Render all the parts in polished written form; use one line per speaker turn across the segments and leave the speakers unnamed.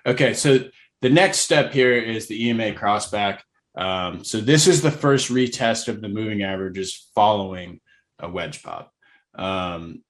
Okay, so the next step here is the EMA crossback. So this is the first retest of the moving averages following a wedge pop.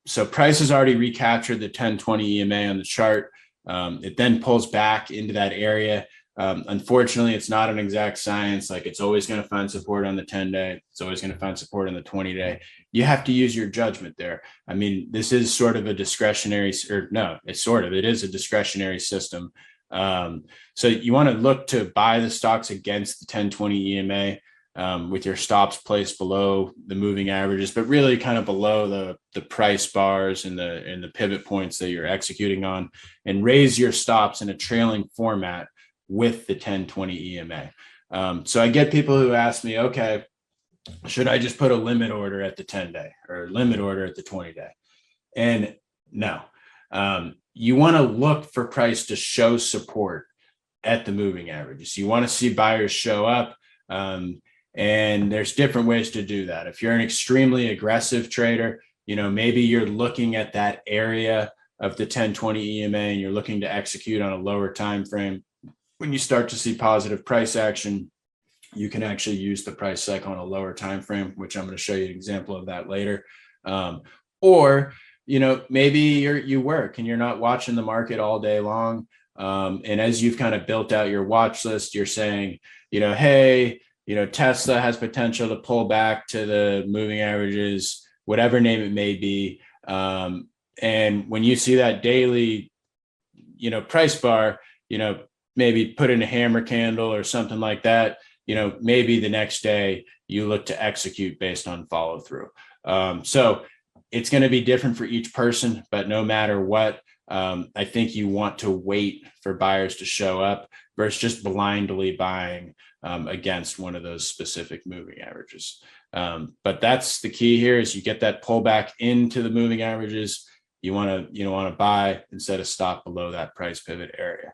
So price has already recaptured the 1020 EMA on the chart. It then pulls back into that area. Unfortunately, it's not an exact science. Like, it's always going to find support on the 10-day. It's always going to find support on the 20-day. You have to use your judgment there. I mean, this is sort of a discretionary, or no, it is a discretionary system. So you want to look to buy the stocks against the 1020 EMA, with your stops placed below the moving averages, but really kind of below the price bars and the pivot points that you're executing on, and raise your stops in a trailing format with the 1020 EMA. So I get people who ask me, okay, should I just put a limit order at the 10-day or limit order at the 20-day? And no. You want to look for price to show support at the moving averages. You want to see buyers show up. And there's different ways to do that. If you're an extremely aggressive trader, maybe you're looking at that area of the 1020 EMA and you're looking to execute on a lower time frame. When you start to see positive price action, you can actually use the price cycle on a lower time frame, which I'm going to show you an example of that later. Or maybe you work and you're not watching the market all day long. And as you've kind of built out your watch list, you're saying, hey, Tesla has potential to pull back to the moving averages, whatever name it may be. And when you see that daily, price bar, maybe put in a hammer candle or something like that, maybe the next day you look to execute based on follow through. So it's going to be different for each person, but no matter what, I think you want to wait for buyers to show up versus just blindly buying against one of those specific moving averages. But that's the key here: is you get that pullback into the moving averages. You want to buy instead of stop below that price pivot area.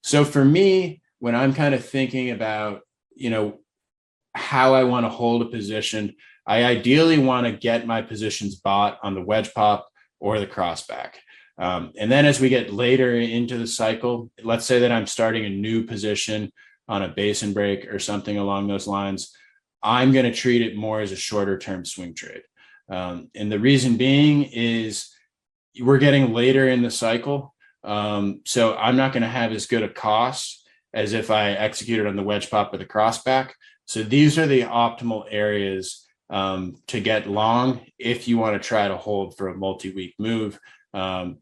So for me, when I'm kind of thinking about how I want to hold a position, I ideally want to get my positions bought on the wedge pop or the crossback. And then as we get later into the cycle, let's say that I'm starting a new position on a basin break or something along those lines, I'm going to treat it more as a shorter term swing trade. And the reason being is we're getting later in the cycle. So I'm not going to have as good a cost as if I executed on the wedge pop or the crossback. So these are the optimal areas to get long if you want to try to hold for a multi-week move,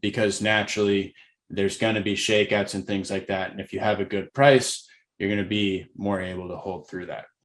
because naturally there's going to be shakeouts and things like that. And if you have a good price, you're going to be more able to hold through that.